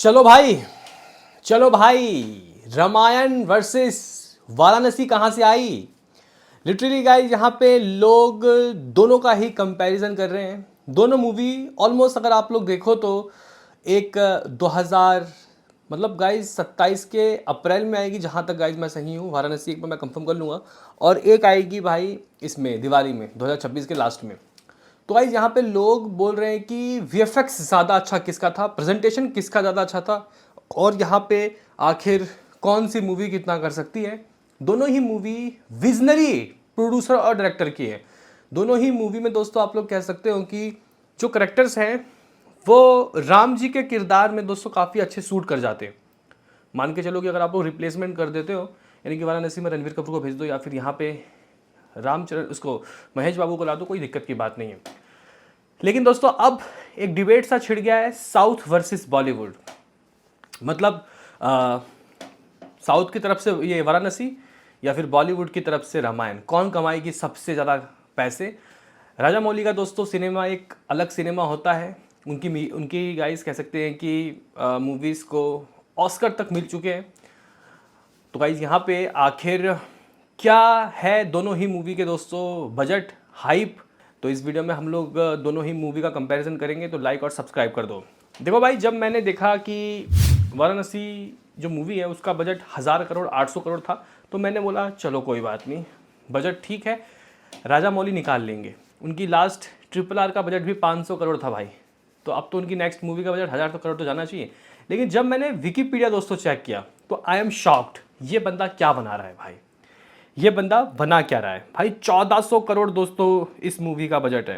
चलो भाई, चलो भाई, रामायण वर्सेस वाराणसी कहाँ से आई। लिटरली गाइस यहाँ पे लोग दोनों का ही कंपैरिजन कर रहे हैं। दोनों मूवी ऑलमोस्ट अगर आप लोग देखो तो एक 2000 मतलब गाइस 27 के अप्रैल में आएगी, जहाँ तक गाइस मैं सही हूँ। वाराणसी एक बार मैं कंफर्म कर लूँगा। और एक आएगी भाई इसमें दिवाली में 2026 के लास्ट में। तो गाइस यहाँ पे लोग बोल रहे हैं कि वीएफएक्स ज़्यादा अच्छा किसका था, प्रेजेंटेशन किसका ज़्यादा अच्छा था, और यहाँ पे आखिर कौन सी मूवी कितना कर सकती है। दोनों ही मूवी विजनरी प्रोड्यूसर और डायरेक्टर की है। दोनों ही मूवी में दोस्तों आप लोग कह सकते हो कि जो करेक्टर्स हैं वो राम जी के किरदार में दोस्तों काफ़ी अच्छे सूट कर जाते हैं। मान के चलो कि अगर आप लोग रिप्लेसमेंट कर देते हो, यानी कि वाराणसी में रणवीर कपूर को भेज दो या फिर यहाँ पे रामचरण उसको महेश बाबू को ला दो, कोई दिक्कत की बात नहीं है। लेकिन दोस्तों अब एक डिबेट सा छिड़ गया है, साउथ वर्सेस बॉलीवुड। मतलब साउथ की तरफ से ये वाराणसी या फिर बॉलीवुड की तरफ से रामायण, कौन कमाएगी सबसे ज़्यादा पैसे। राजा मौली का दोस्तों सिनेमा एक अलग सिनेमा होता है। उनकी गाइस कह सकते हैं कि मूवीज़ को ऑस्कर तक मिल चुके हैं। तो गाइस यहाँ पे आखिर क्या है दोनों ही मूवी के दोस्तों बजट, हाइप। तो इस वीडियो में हम लोग दोनों ही मूवी का कंपैरिजन करेंगे, तो लाइक और सब्सक्राइब कर दो। देखो भाई, जब मैंने देखा कि वाराणसी जो मूवी है उसका बजट 1000 करोड़ 800 करोड़ था, तो मैंने बोला चलो कोई बात नहीं, बजट ठीक है, राजा मौली निकाल लेंगे। उनकी लास्ट RRR का बजट भी 500 करोड़ था भाई, तो अब तो उनकी नेक्स्ट मूवी का बजट 1000 करोड़ तो जाना चाहिए। लेकिन जब मैंने विकिपीडिया दोस्तों चेक किया तो आई एम शॉक्ड, ये बंदा क्या बना रहा है भाई, ये बंदा बना क्या रहा है भाई। 1400 करोड़ दोस्तों इस मूवी का बजट है,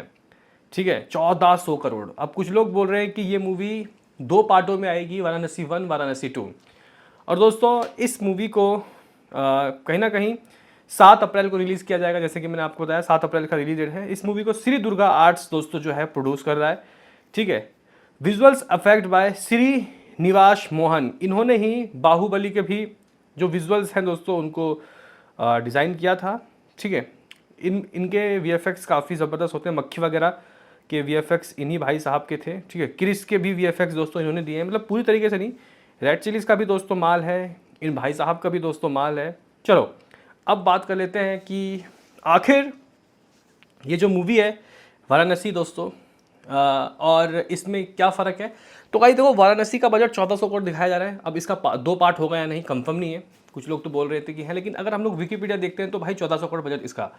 ठीक है, 1400 करोड़। अब कुछ लोग बोल रहे हैं कि ये मूवी 2 पार्टों में आएगी, वाराणसी 1 वाराणसी 2। और दोस्तों इस मूवी को कहीं ना कहीं 7 अप्रैल को रिलीज़ किया जाएगा। जैसे कि मैंने आपको बताया 7 अप्रैल का रिलीज डेट है। इस मूवी को श्री दुर्गा आर्ट्स दोस्तों जो है प्रोड्यूस कर रहा है, ठीक है। विजुअल्स अफेक्ट बाय श्री निवास मोहन, इन्होंने ही बाहुबली के भी जो विजुअल्स हैं दोस्तों उनको डिज़ाइन किया था, ठीक है। इनके वीएफएक्स काफ़ी ज़बरदस्त होते हैं। मक्खी वगैरह के वीएफएक्स इन्हीं भाई साहब के थे, ठीक है। क्रिस के भी वीएफएक्स दोस्तों इन्होंने दिए हैं, मतलब पूरी तरीके से नहीं। रेड चिलीज़ का भी दोस्तों माल है, इन भाई साहब का भी दोस्तों माल है। चलो अब बात कर लेते हैं कि आखिर ये जो मूवी है वाराणसी दोस्तों और इसमें क्या फ़र्क है। तो भाई देखो, वाराणसी का बजट 1400 करोड़ दिखाया जा रहा है। अब इसका 2 पार्ट होगा या नहीं कंफर्म नहीं है, कुछ लोग तो बोल रहे थे कि है, लेकिन अगर हम लोग विकिपीडिया देखते हैं तो भाई 1400 करोड़ बजट इसका।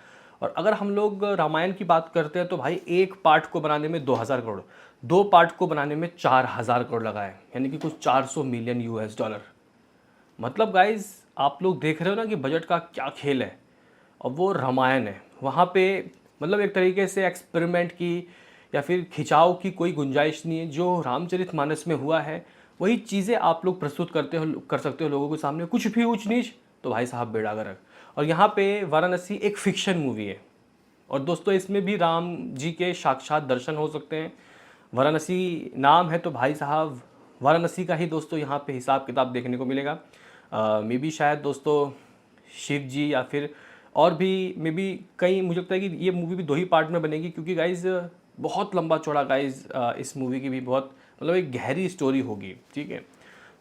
और अगर हम लोग रामायण की बात करते हैं तो भाई एक पार्ट को बनाने में 2000 करोड़, 2 पार्ट को बनाने में 4000 करोड़ लगा है, यानी कि कुछ 400 मिलियन US डॉलर। मतलब गाइज आप लोग देख रहे हो ना कि बजट का क्या खेल है। और वो रामायण है, वहाँ पे मतलब एक तरीके से एक्सपेरिमेंट की या फिर खिंचाव की कोई गुंजाइश नहीं है। जो रामचरितमानस में हुआ है वही चीज़ें आप लोग प्रस्तुत कर सकते हो लोगों के सामने। कुछ भी ऊंच नीच तो भाई साहब बेड़ा गर्क। और यहाँ पे वाराणसी एक फिक्शन मूवी है, और दोस्तों इसमें भी राम जी के साक्षात दर्शन हो सकते हैं। वाराणसी नाम है तो भाई साहब वाराणसी का ही दोस्तों यहाँ पे हिसाब किताब देखने को मिलेगा। मे बी शायद दोस्तों शिव जी या फिर और भी मे बी कई, मुझे लगता है कि ये मूवी भी 2 ही पार्ट में बनेगी, क्योंकि गाइज़ बहुत लंबा चौड़ा गाइज़ इस मूवी की भी बहुत मतलब एक गहरी स्टोरी होगी, ठीक है।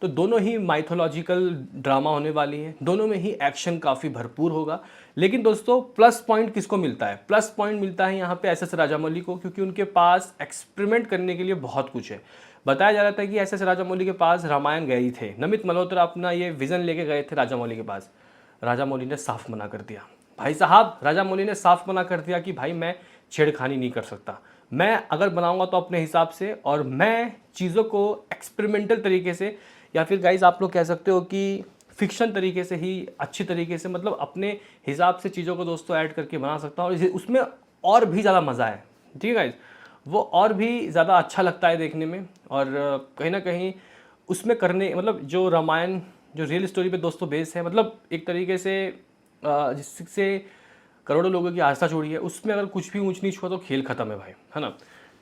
तो दोनों ही माइथोलॉजिकल ड्रामा होने वाली है, दोनों में ही एक्शन काफ़ी भरपूर होगा। लेकिन दोस्तों प्लस पॉइंट किसको मिलता है, प्लस पॉइंट मिलता है यहाँ पे SS राजामौली को, क्योंकि उनके पास एक्सपेरिमेंट करने के लिए बहुत कुछ है। बताया जा रहा था कि SS राजामौली के पास रामायण गए ही थे, नमित मल्होत्रा अपना ये विज़न लेके गए थे राजामौली के पास। राजामौली ने साफ मना कर दिया भाई साहब, राजामौली ने साफ मना कर दिया कि भाई मैं छेड़खानी नहीं कर सकता, मैं अगर बनाऊंगा तो अपने हिसाब से, और मैं चीज़ों को एक्सपेरिमेंटल तरीके से या फिर गाइज आप लोग कह सकते हो कि फिक्शन तरीके से ही अच्छी तरीके से, मतलब अपने हिसाब से चीज़ों को दोस्तों ऐड करके बना सकता हूँ, और उसमें और भी ज़्यादा मज़ा है, ठीक है गाइज। वो और भी ज़्यादा अच्छा लगता है देखने में। और कहीं ना कहीं उसमें करने मतलब जो रामायण जो रियल स्टोरी पे दोस्तों बेस है, मतलब एक तरीके से जिससे करोड़ों लोगों की आस्था जुड़ी है, उसमें अगर कुछ भी ऊंच नीच हुआ तो खेल ख़त्म है भाई, है ना।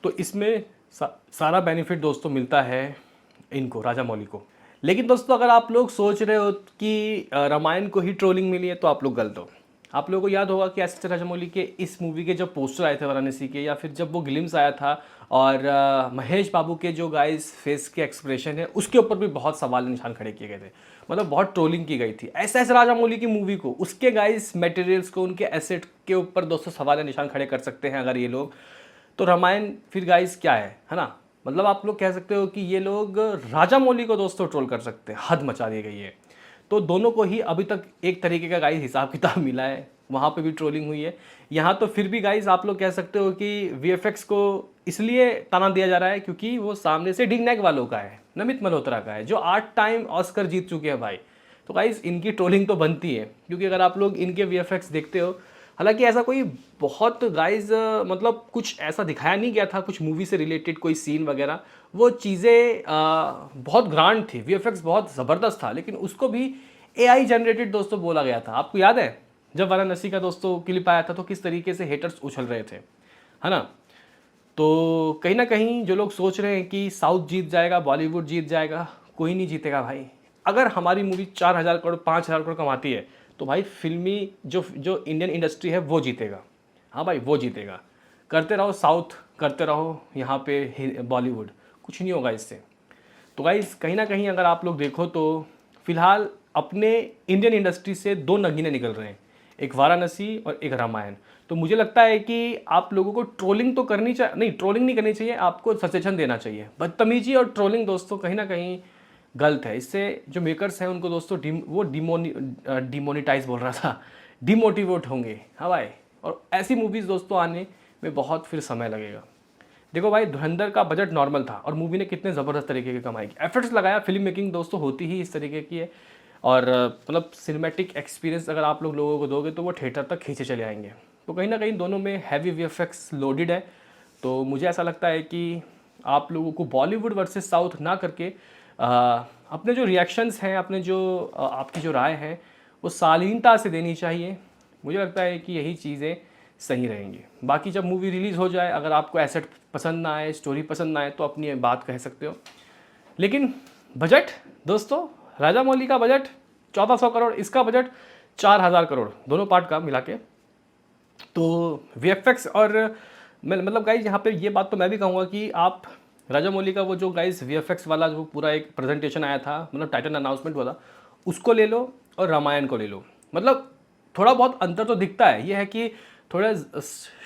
तो इसमें सारा बेनिफिट दोस्तों मिलता है इनको, राजा मौली को। लेकिन दोस्तों अगर आप लोग सोच रहे हो कि रामायण को ही ट्रोलिंग मिली है तो आप लोग गलत हो। आप लोगों को याद होगा कि एस एस राजामौली के इस मूवी के जब पोस्टर आए थे वाराणसी के, या फिर जब वो ग्लिम्स आया था, और महेश बाबू के जो गाइस फेस के एक्सप्रेशन है उसके ऊपर भी बहुत सवाल निशान खड़े किए गए थे, मतलब बहुत ट्रोलिंग की गई थी एस एस राजामौली की मूवी को, उसके गाइस मटेरियल्स को, उनके एसेट के ऊपर दोस्तों सवाल निशान खड़े कर सकते हैं अगर ये लोग, तो रामायण फिर गाइस क्या है ना। मतलब आप लोग कह सकते हो कि ये लोग राजामौली को दोस्तों ट्रोल कर सकते हैं, हद मचा दी गई है। तो दोनों को ही अभी तक एक तरीके का गाइस हिसाब किताब मिला है, वहाँ पे भी ट्रोलिंग हुई है, यहाँ तो फिर भी गाइस आप लोग कह सकते हो कि वीएफएक्स को इसलिए ताना दिया जा रहा है क्योंकि वो सामने से डिग नैग वालों का है, नमित मल्होत्रा का है, जो 8 टाइम ऑस्कर जीत चुके हैं भाई। तो गाइस इनकी ट्रोलिंग तो बनती है, क्योंकि अगर आप लोग इनके वीएफएक्स देखते हो, हालांकि ऐसा कोई बहुत गाइज मतलब कुछ ऐसा दिखाया नहीं गया था, कुछ मूवी से रिलेटेड कोई सीन वगैरह, वो चीज़ें बहुत ग्रांड थी, वीएफएक्स बहुत ज़बरदस्त था, लेकिन उसको भी एआई जनरेटेड दोस्तों बोला गया था। आपको याद है जब वाराणसी का दोस्तों क्लिप आया था तो किस तरीके से हेटर्स उछल रहे थे, है ना। तो कहीं ना कहीं जो लोग सोच रहे हैं कि साउथ जीत जाएगा, बॉलीवुड जीत जाएगा, कोई नहीं जीतेगा भाई। अगर हमारी मूवी 4,000 करोड़ 5,000 करोड़ कमाती है तो भाई फिल्मी जो जो इंडियन इंडस्ट्री है वो जीतेगा, हाँ भाई वो जीतेगा। करते रहो साउथ, करते रहो यहाँ पे बॉलीवुड, कुछ नहीं होगा इससे। तो गाइस कहीं ना कहीं अगर आप लोग देखो तो फिलहाल अपने इंडियन इंडस्ट्री से 2 नगीने निकल रहे हैं, एक वाराणसी और एक रामायण। तो मुझे लगता है कि आप लोगों को ट्रोलिंग तो करनी चाहिए, नहीं ट्रोलिंग नहीं करनी चाहिए, आपको सजेशन देना चाहिए। बदतमीजी और ट्रोलिंग दोस्तों कहीं ना कहीं गलत है, इससे जो मेकर्स हैं उनको दोस्तों डिमोनिटाइज बोल रहा था, डिमोटिवेट होंगे, हाँ भाई। और ऐसी मूवीज़ दोस्तों आने में बहुत फिर समय लगेगा। देखो भाई धुरंधर का बजट नॉर्मल था और मूवी ने कितने ज़बरदस्त तरीके की कमाई की, एफर्ट्स लगाया, फिल्म मेकिंग दोस्तों होती ही इस तरीके की है। और मतलब सिनेमैटिक एक्सपीरियंस अगर आप लोगों को दोगे तो वो थिएटर तक खींचे चले आएंगे। तो कहीं ना कहीं दोनों में हैवी वीएफएक्स लोडेड है। तो मुझे ऐसा लगता है कि आप लोगों को बॉलीवुड वर्सेस साउथ ना करके अपने जो रिएक्शंस हैं, अपने जो आपकी जो राय है वो शालीनता से देनी चाहिए। मुझे लगता है कि यही चीज़ें सही रहेंगी। बाकी जब मूवी रिलीज़ हो जाए, अगर आपको एसेट पसंद ना आए, स्टोरी पसंद ना आए, तो अपनी बात कह सकते हो। लेकिन बजट दोस्तों, राजामौली का बजट 1400 करोड़, इसका बजट 4,000 करोड़, दोनों पार्ट का मिला के। तो वीएफएक्स और मतलब गाइज यहाँ पे ये बात तो मैं भी कहूँगा कि आप राजामौली का वो जो गाइज वीएफएक्स वाला जो पूरा एक प्रेजेंटेशन आया था, मतलब टाइटल अनाउंसमेंट वाला, उसको ले लो और रामायण को ले लो। मतलब थोड़ा बहुत अंतर तो दिखता है, ये है कि थोड़ा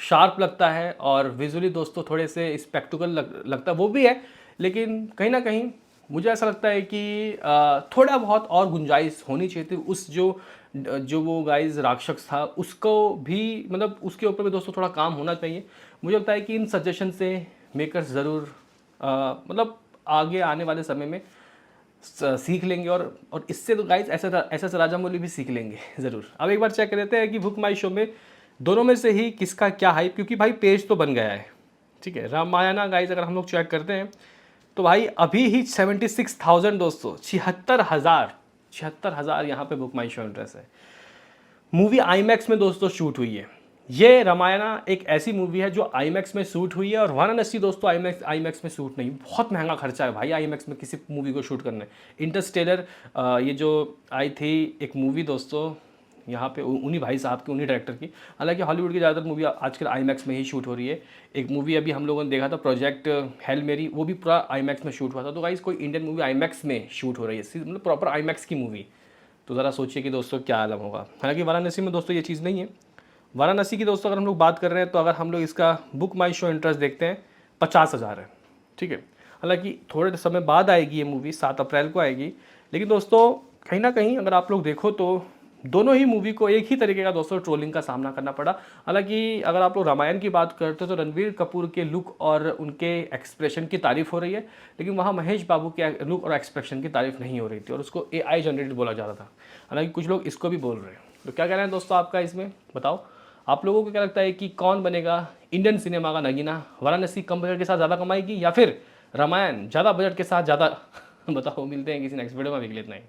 शार्प लगता है और विजुअली दोस्तों थोड़े से स्पेक्टिकल लगता है, वो भी है। लेकिन कहीं ना कहीं मुझे ऐसा लगता है कि थोड़ा बहुत और गुंजाइश होनी चाहिए थी। उस जो वो गाइज राक्षस था उसको भी, मतलब उसके ऊपर भी दोस्तों थोड़ा काम होना चाहिए। मुझे लगता है कि इन सजेशन से मेकर्स ज़रूर मतलब आगे आने वाले समय में सीख लेंगे, और इससे तो गाइज ऐसा राजामौली भी सीख लेंगे ज़रूर। अब एक बार चेक कर लेते हैं कि बुक माई शो में दोनों में से ही किसका क्या हाइप, क्योंकि भाई पेज तो बन गया है, ठीक है। रामायणा गाइज अगर हम लोग चेक करते हैं तो भाई अभी ही 76,000 दोस्तों, 76,000 यहाँ पे बुक माई शो इंटरेस्ट है। मूवी आईमैक्स में दोस्तों शूट हुई है। ये रामायणा एक ऐसी मूवी है जो आईमैक्स में शूट हुई है, और वाराणसी दोस्तों आईमैक्स में शूट नहीं, बहुत महंगा खर्चा है भाई आईमैक्स में किसी मूवी को शूट करने। इंटरस्टेलर ये जो आई थी एक मूवी दोस्तों, यहाँ पे उन्हीं भाई साहब की, उन्हीं डायरेक्टर की। हालांकि हॉलीवुड की ज़्यादातर मूवी आजकल आईमैक्स में ही शूट हो रही है। एक मूवी अभी हम लोगों ने देखा था प्रोजेक्ट हेल मेरी, वो भी पूरा आईमैक्स में शूट हुआ था। तो गाइस कोई इंडियन मूवी आईमैक्स में शूट हो रही है, मतलब प्रॉपर आईमैक्स की मूवी, तो ज़रा सोचिए कि दोस्तों क्या आलम होगा। हालांकि वाराणसी में दोस्तों ये चीज़ नहीं है। वाराणसी की दोस्तों अगर हम लोग बात कर रहे हैं तो अगर हम लोग इसका बुक माई शो इंटरेस्ट देखते हैं 50,000 है, ठीक है। हालांकि थोड़े समय बाद आएगी ये मूवी, 7 अप्रैल को आएगी। लेकिन दोस्तों कहीं ना कहीं अगर आप लोग देखो तो दोनों ही मूवी को एक ही तरीके का दोस्तों ट्रोलिंग का सामना करना पड़ा। हालांकि अगर आप लोग रामायण की बात करते हो तो रणबीर कपूर के लुक और उनके एक्सप्रेशन की तारीफ हो रही है, लेकिन वहाँ महेश बाबू के लुक और एक्सप्रेशन की तारीफ नहीं हो रही थी, और उसको एआई जनरेटेड बोला जा रहा था। हालांकि कुछ लोग इसको भी बोल रहे हैं। तो क्या कहना है दोस्तों आपका इसमें, बताओ आप लोगों को क्या लगता है कि कौन बनेगा इंडियन सिनेमा का नगीना? वाराणसी कम बजट के साथ ज़्यादा कमाएगी या फिर रामायण ज़्यादा बजट के साथ ज़्यादा बताओ। मिलते हैं किसी नेक्स्ट वीडियो में, अभी के लिए इतना ही।